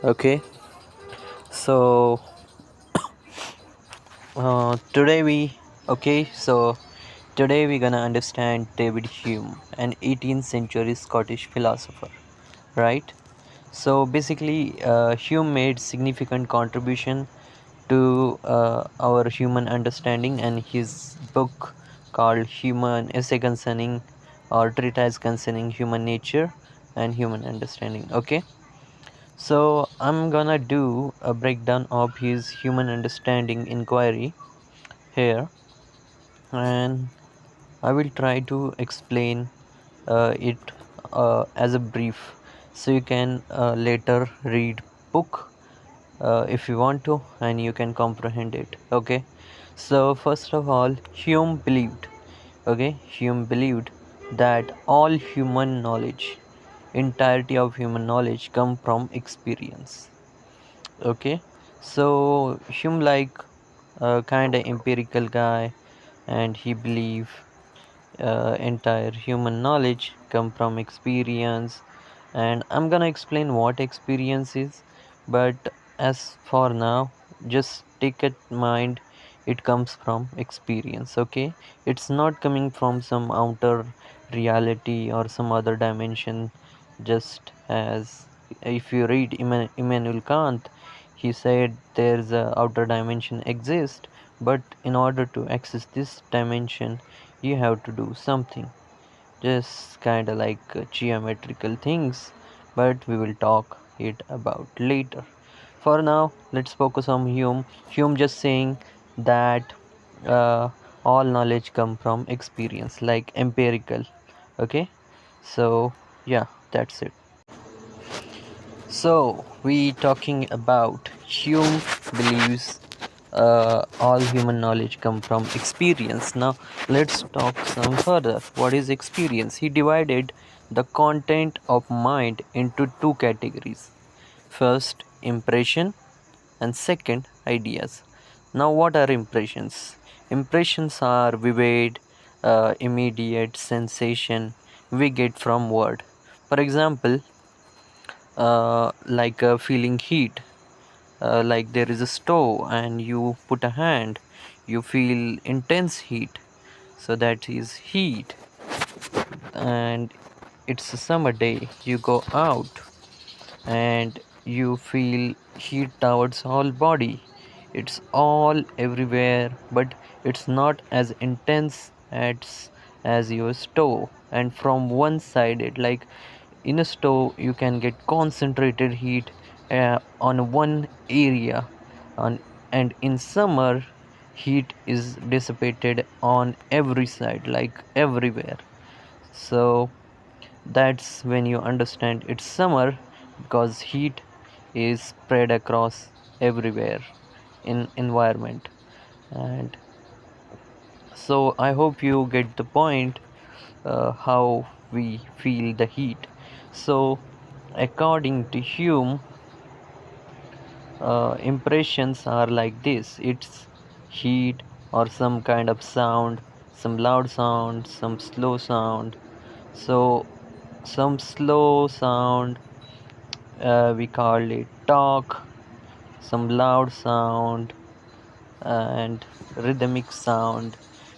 Okay, so today today we're gonna understand David Hume, an 18th century Scottish philosopher, right? So basically, Hume made significant contribution to our human understanding, and his book called Human Essay Concerning or Treatise Concerning Human Nature and Human Understanding. Okay, so I'm gonna do a breakdown of his human understanding inquiry here, and I will try to explain it as a brief, so you can later read book if you want to, and you can comprehend it. Okay, so first of all, Hume believed that all human knowledge, entirety of human knowledge, come from experience. Okay, so Hume like a kind of empirical guy, and he believe entire human knowledge come from experience, and I'm gonna explain what experience is, but as for now, just take it mind it comes from experience. Okay, it's not coming from some outer reality or some other dimension. Just as if you read Immanuel Kant, he said there's a outer dimension exist, but in order to access this dimension you have to do something, just kind of like geometrical things, but we will talk it about later. For now, let's focus on Hume just saying that uh, all knowledge come from experience, like empirical. Okay, so yeah, that's it. So we talking about Hume believes all human knowledge come from experience. Now let's talk some further. What is experience? He divided the content of mind into two categories. First, impression, and second, ideas. Now what are impressions? Impressions are vivid, immediate sensation we get from word. For example, like feeling heat, like there is a stove and you put a hand, you feel intense heat, so that is heat. And it's a summer day, you go out and you feel heat towards whole body, it's all everywhere, but it's not as intense as your stove. And from one side, it like in a stove you can get concentrated heat on one area, on and in summer heat is dissipated on every side, like everywhere. So that's when you understand it's summer, because heat is spread across everywhere in environment. And so I hope you get the point, how we feel the heat. So according to Hume, impressions are like this: it's heat or some kind of sound, some loud sound, some slow sound. So some slow sound, we call it talk, some loud sound and rhythmic sound,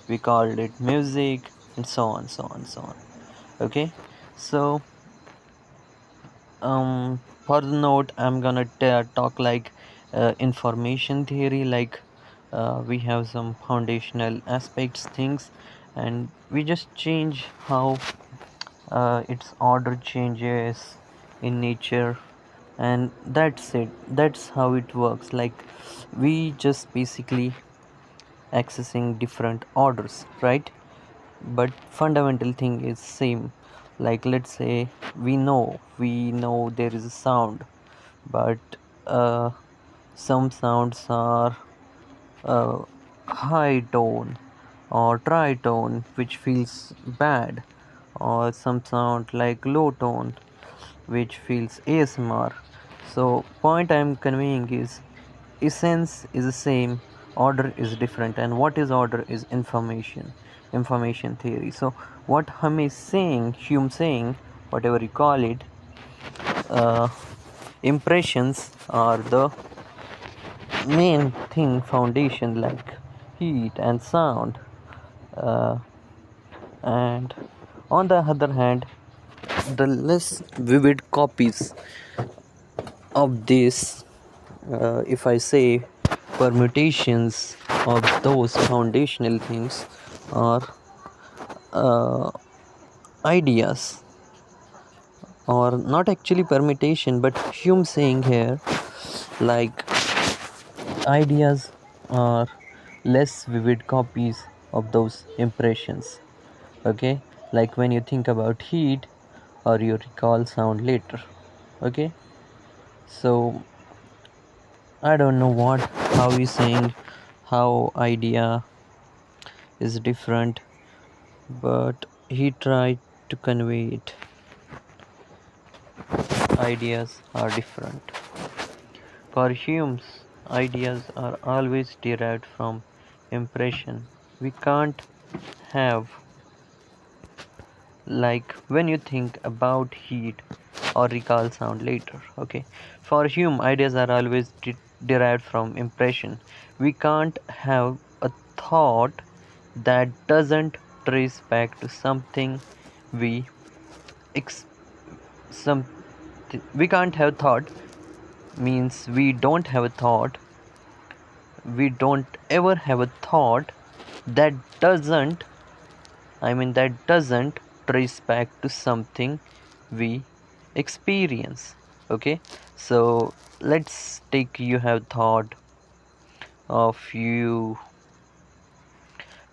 we called it music, and so on, so on, so on. Okay, so for the note, I'm gonna talk like information theory, like we have some foundational aspects things, and we just change how its order changes in nature, and that's it, that's how it works. Like we just basically accessing different orders, right? But fundamental thing is same. Like let's say we know there is a sound, but uh, some sounds are uh, high tone or tritone, which feels bad, or some sound like low tone, which feels ASMR. So point I'm conveying is essence is the same, order is different, and what is order is information theory. So what Hume saying, whatever you call it, uh, Impressions are the main thing, foundation, like heat and sound. uh, and on the other hand, the less vivid copies of this, if I say, permutations of those foundational things, are uh, ideas, or not actually permutation, but Hume saying here, like, ideas are less vivid copies of those impressions. Okay, like when you think about heat, or you recall sound later. Okay, so I don't know what, how he's saying how idea is different, but he tried to convey it. Ideas are different. For Hume's, ideas are always derived from impression. We can't have, like when you think about heat or recall sound later. Okay, for Hume, ideas are always derived from impression. We can't have a thought that doesn't trace back to something we ex- some we can't have thought, means we don't have a thought, we don't ever have a thought that doesn't, that doesn't trace back to something we experience. Okay, so let's take, you have thought of you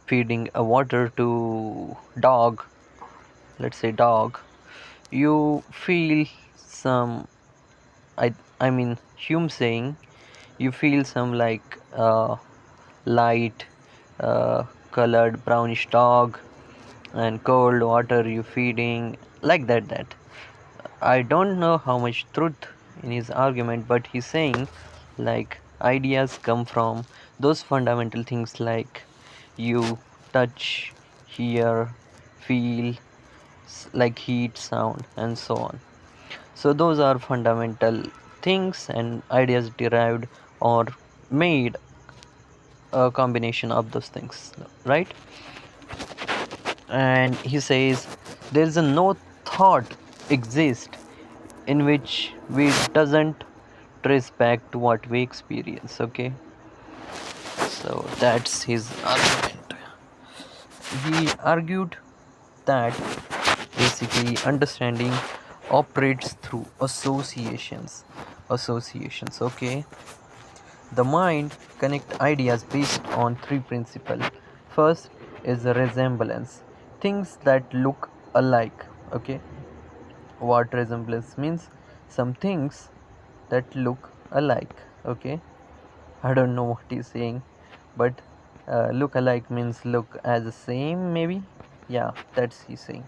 feeding a water to dog, let's say dog. You feel some, i Hume saying, you feel some like light, uh, colored brownish dog, and cold water you feeding, like that. I don't know how much truth in his argument, but he's saying, like, ideas come from those fundamental things, like you touch, hear, feel, like heat, sound, and so on. So those are fundamental things, and ideas derived or made a combination of those things, right? And he says there is a no thought exist in which we doesn't trace back to what we experience. Okay, so that's his argument. He argued that basically understanding operates through associations. Okay, the mind connect ideas based on three principles. First is the resemblance, things that look alike. Okay, what resemblance means? Some things that look alike. Okay, I don't know what he's saying, but look alike means look as the same, maybe. Yeah, that's he's saying.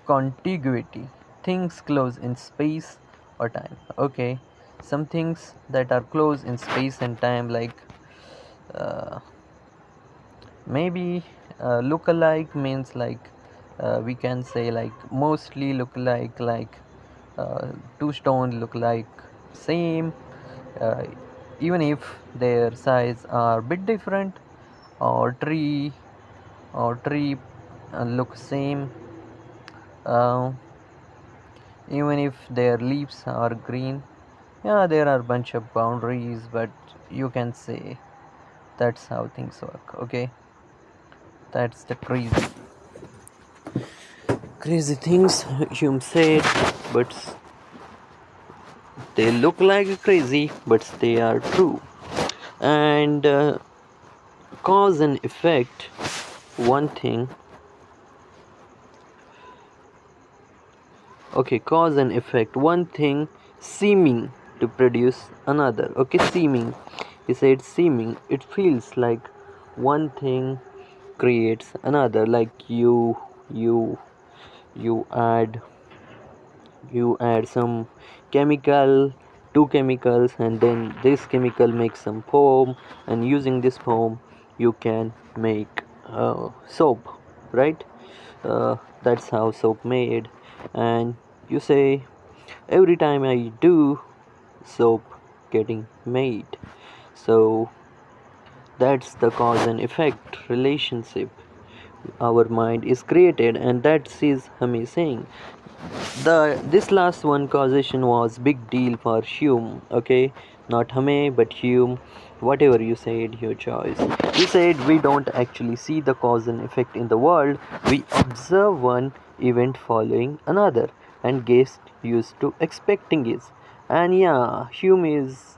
Contiguity, things close in space or time. Okay, some things that are close in space and time, like uh, maybe look alike means like we can say like mostly look like uh, two stones look like same, uh, even if their size are bit different, or tree look same, uh, even if their leaves are green. Yeah, there are bunch of boundaries, but you can say that's how things work. Okay, that's the crazy things Hume said, but they look like crazy, but they are true. And cause and effect, one thing. Okay, cause and effect, one thing seeming to produce another. Okay, seeming, he said seeming, it feels like one thing creates another, like you you add you add some chemical, two chemicals, and then this chemical makes some foam, and using this foam you can make soap, right? That's how soap made. And you say, every time I do soap getting made. So that's the cause and effect relationship our mind is created, and that is amazing. This last one, causation, was big deal for Hume. Okay, not Hame but Hume. Whatever you said, your choice. He said we don't actually see the cause and effect in the world. We observe one event following another and get used to expecting it. And yeah, Hume is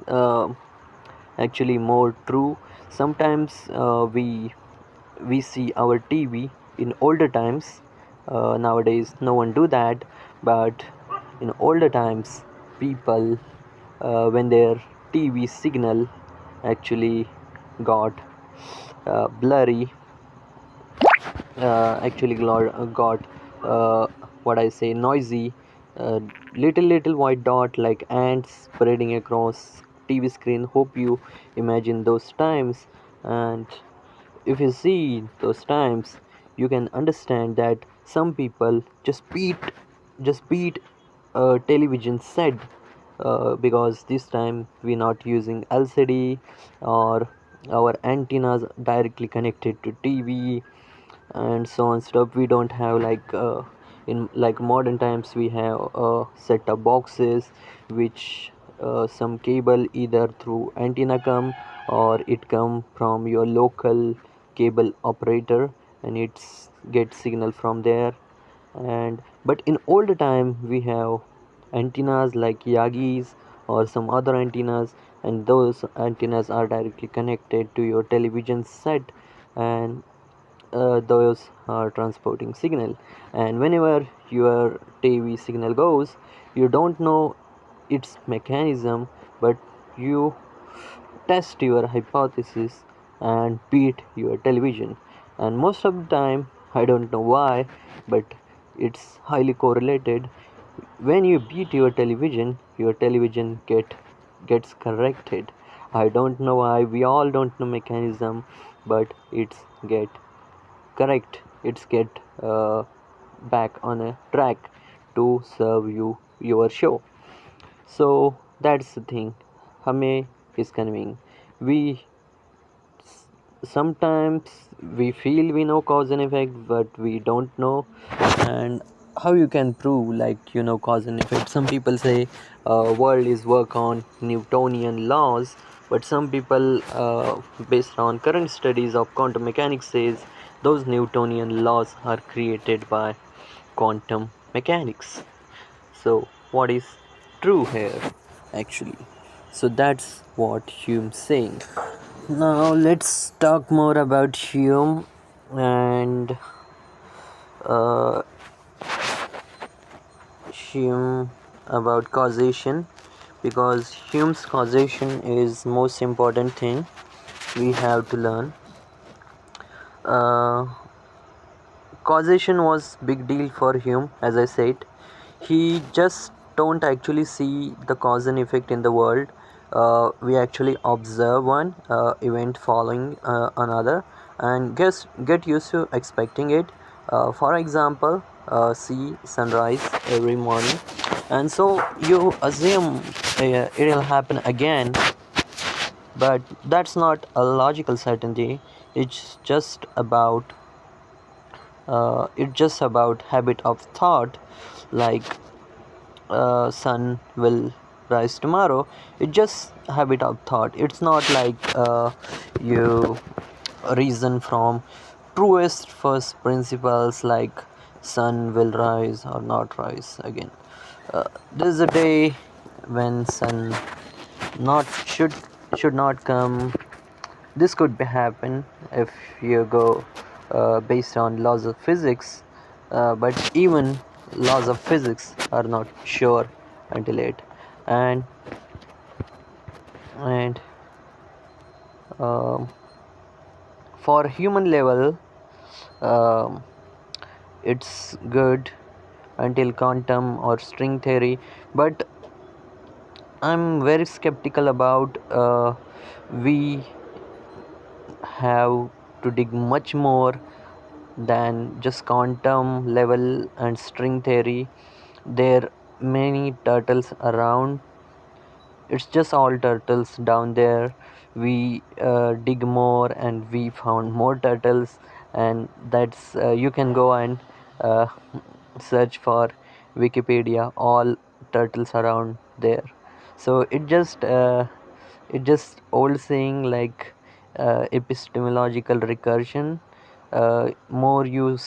actually more true. Sometimes we see our TV in older times. Nowadays, no one do that, but in older times, people when their TV signal actually got blurry, got what I say noisy, uh, little white dot like ants spreading across TV screen. Hope you imagine those times, and if you see those times, you can understand that some people just beat a television set, because this time we're not using LCD or our antennas directly connected to TV and so on stuff. We don't have like in like modern times we have set up boxes which some cable either through antenna come or it come from your local cable operator, and it's get signal from there. And but in older time we have antennas like Yagis or some other antennas, and those antennas are directly connected to your television set, and those are transporting signal. And whenever your TV signal goes, you don't know its mechanism, but you test your hypothesis and beat your television. And most of the time, I don't know why, but it's highly correlated. When you beat your television gets corrected. I don't know why, we all don't know mechanism, but it's get correct, it's get back on a track to serve you your show. So that's the thing. Hame is conveying. We sometimes we feel we know cause and effect, but we don't know. And how you can prove like you know cause and effect? Some people say world is work on Newtonian laws, but some people based on current studies of quantum mechanics says those Newtonian laws are created by quantum mechanics. So what is true here actually? So that's what Hume's saying. Now let's talk more about Hume and uh, Hume about causation, because Hume's causation is most important thing we have to learn. Uh, Causation was big deal for Hume, as I said. He just don't actually see the cause and effect in the world. We actually observe one event following another and get used to expecting it. For example, see sunrise every morning, and so you assume it'll happen again, but that's not a logical certainty. It's just about habit of thought, like sun will rise tomorrow. It's just habit of thought. It's not like you reason from truest first principles like sun will rise or not rise again. There's a day when sun not should not come. This could be happen if you go based on laws of physics, but even laws of physics are not sure until it. And and um, for human level, um, it's good until quantum or string theory, but I'm very skeptical about we have to dig much more than just quantum level and string theory. There are many turtles around it's just all turtles down there. We dig more and we found more turtles, and that's you can go and uh, search for Wikipedia, all turtles around there. So it just old saying like epistemological recursion. More you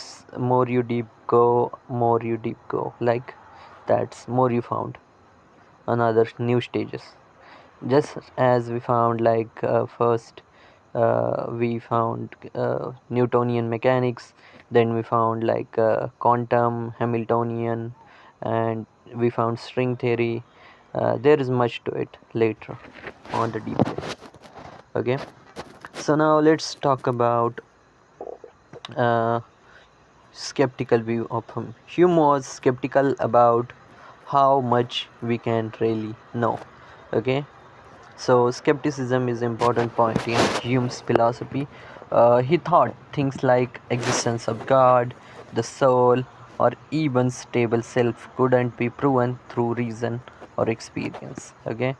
deep go, more you deep go, like that's more you found another new stages. Just as we found like first we found Newtonian mechanics, then we found like quantum Hamiltonian, and we found string theory. There is much to it later on the deep dive. Okay, so now let's talk about uh, skeptical view of him. Hume was skeptical about how much we can really know. Okay, so skepticism is an important point in Hume's philosophy. He thought things like existence of God, the soul, or even stable self couldn't be proven through reason or experience. Okay,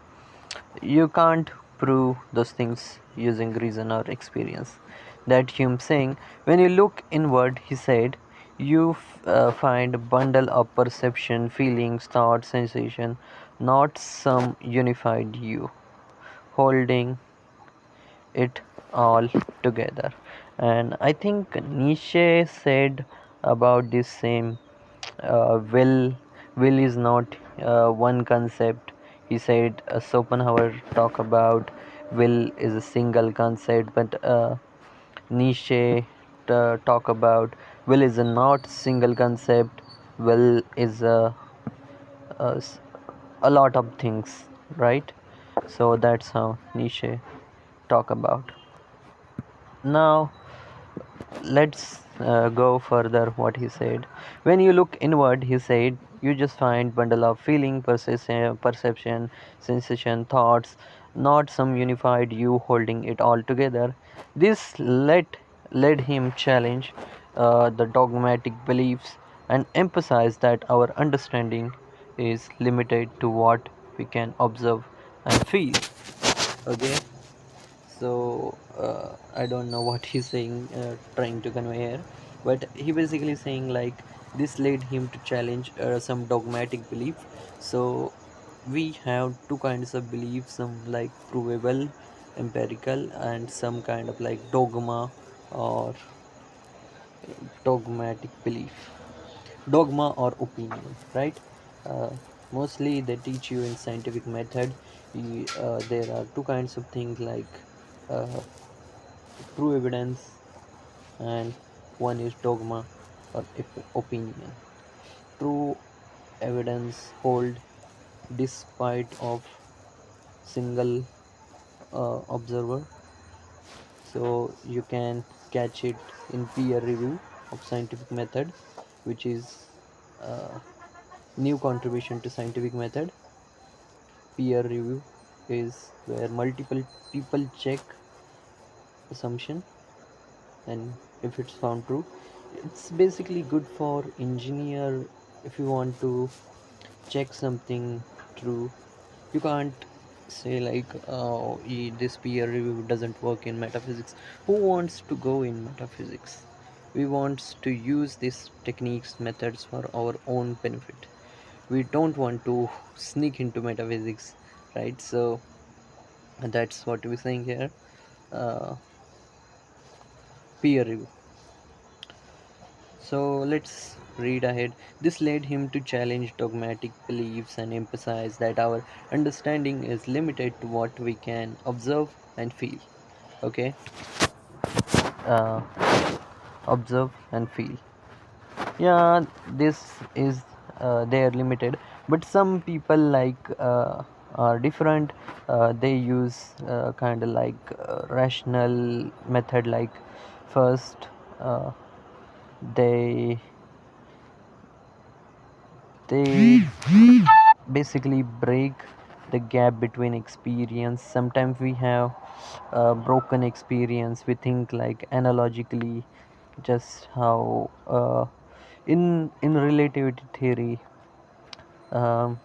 you can't prove those things using reason or experience. That Hume saying, when you look inward, he said, you find a bundle of perception, feelings, thoughts, sensation, not some unified you holding it all together. And I think Nietzsche said about this same will is not one concept. He said Schopenhauer talk about will is a single concept, but Nietzsche talk about will is a not single concept. Will is a, s- a lot of things, right? So that's how Nietzsche talk about. Now let's go further what he said. When you look inward, he said, you just find bundle of feeling, perception, sensation, thoughts, not some unified you holding it all together. This led him challenge the dogmatic beliefs and emphasize that our understanding is limited to what we can observe and feel. Okay, so I don't know what he's saying, trying to convey here, but he basically saying like this led him to challenge some dogmatic belief. So we have two kinds of belief, some like provable empirical and some kind of like dogma or dogmatic belief, dogma or opinion, right? uh, Mostly they teach you in scientific method. There are two kinds of things like uh, true evidence, and one is dogma or opinion. True evidence hold despite of single observer, so you can catch it in peer review of scientific method, which is uh, new contribution to scientific method. Peer review is where multiple people check assumption, and if it's found true, it's basically good for engineer. If you want to check something true, you can't say like, oh, this peer review doesn't work in metaphysics. Who wants to go in metaphysics? We want to use these techniques, methods for our own benefit. We don't want to sneak into metaphysics, right? So that's what we're saying here. uh, Peer review. So let's read ahead. This led him to challenge dogmatic beliefs and emphasize that our understanding is limited to what we can observe and feel. Okay, uh, observe and feel. Yeah, this is they are limited, but some people like are different. They use kind of like rational method. Like first, uh, they they basically break the gap between experience. Sometimes we have broken experience. We think like analogically, just how in relativity theory, um,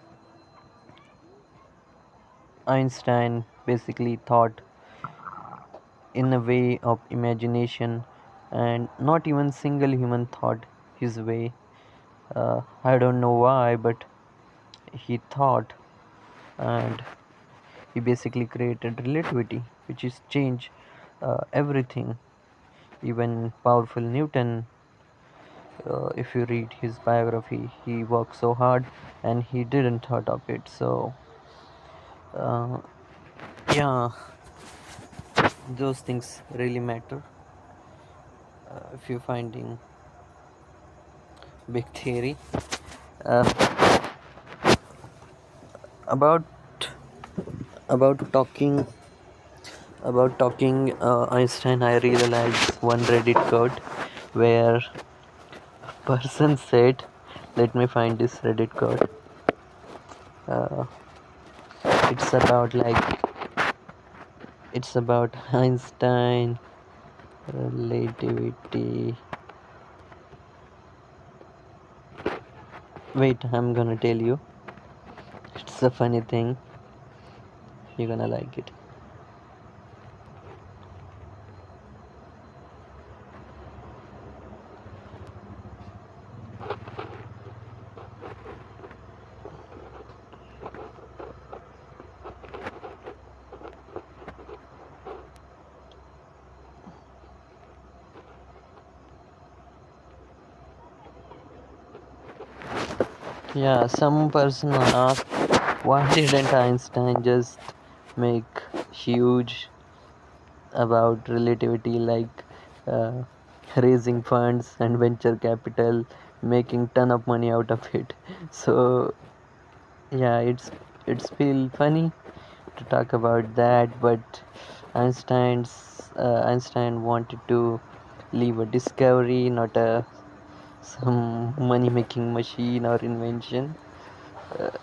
Einstein basically thought in a way of imagination, and not even single human thought his way. I don't know why, but he thought, and he basically created relativity, which is change everything. Even powerful Newton, if you read his biography, he worked so hard and he didn't thought of it. So uh, yeah, those things really matter if you're finding big theory. Uh, about about talking Einstein, I really like one Reddit quote where a person said, let me find this Reddit quote. Uh, it's about it's about Einstein relativity. Wait, I'm gonna tell you. It's a funny thing. You're gonna like it. Yeah, some person asked, why didn't Einstein just make huge about relativity, like uh, raising funds and venture capital, making ton of money out of it? So yeah, it's feel funny to talk about that, but Einstein wanted to leave a discovery, not a some money making machine or invention.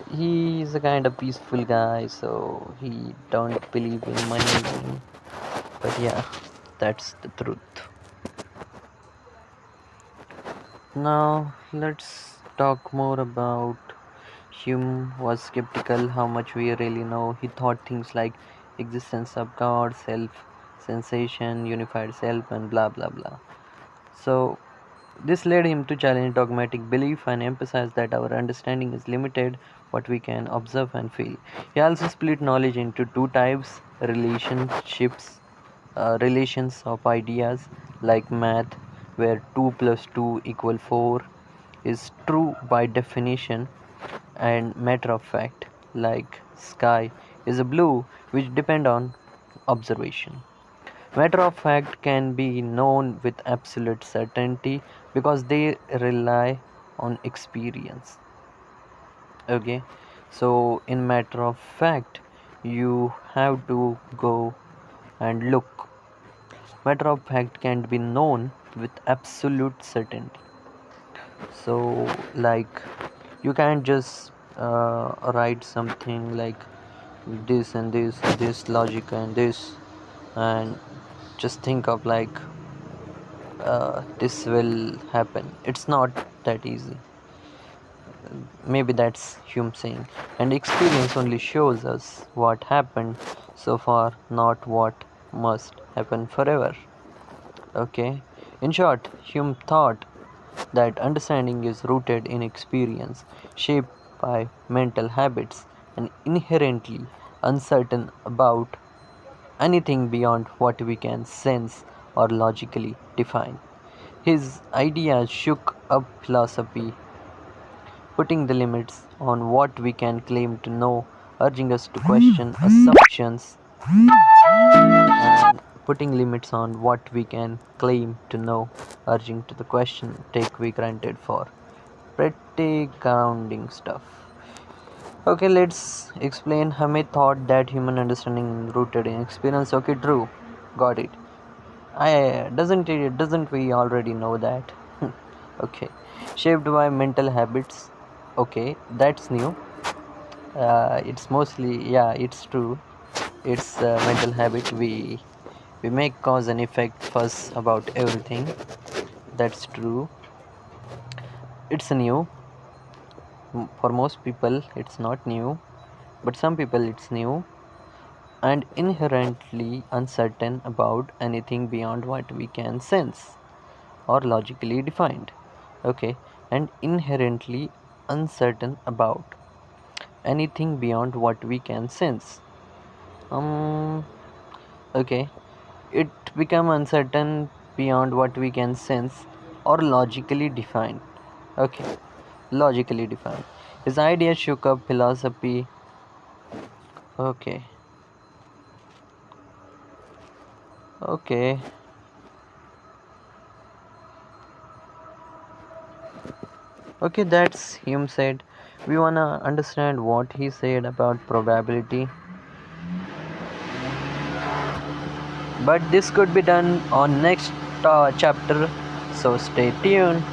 He is a kind of peaceful guy, so he don't believe in money. But yeah, that's the truth. Now let's talk more about Hume was skeptical how much we really know. He thought things like existence of God, self, sensation, unified self, and blah blah blah. So this led him to challenge dogmatic belief and emphasize that our understanding is limited, what we can observe and feel. He also split knowledge into two types: relations of ideas, like math, where 2 plus 2 equal 4 is true by definition, and matter of fact, like sky is a blue, which depend on observation. Matter of fact can be known with absolute certainty because they rely on experience. Okay, so in matter of fact, you have to go and look. Matter of fact can be known with absolute certainty. So, like, you can't just write something like this and this, this logic and this, and just think of like this will happen. It's not that easy. Maybe that's Hume saying. And experience only shows us what happened so far, not what must happen forever. Okay. In short, Hume thought that understanding is rooted in experience, shaped by mental habits, and inherently uncertain about anything beyond what we can sense or logically define. His ideas shook up philosophy, putting the limits on what we can claim to know, urging us to question assumptions, and putting limits on what we can claim to know, urging to the question take we granted for pretty grounding stuff. Okay, let's explain. Hamid thought that human understanding is rooted in experience. Okay, true, got it. Doesn't we already know that? Okay, shaped by mental habits. Okay, that's new. It's mostly, yeah, it's true. It's a mental habit. We make cause and effect fuss about everything. That's true. It's new. For most people it's not new, but some people it's new. and inherently uncertain about anything beyond what we can sense or logically defined. Okay, and inherently uncertain about anything beyond what we can sense. Um, okay, it become uncertain beyond what we can sense or logically defined. Okay, logically defined. His ideas shook up philosophy. Okay, okay, okay. That's Hume said. We wanna understand what he said about probability, but this could be done on next chapter. So stay tuned.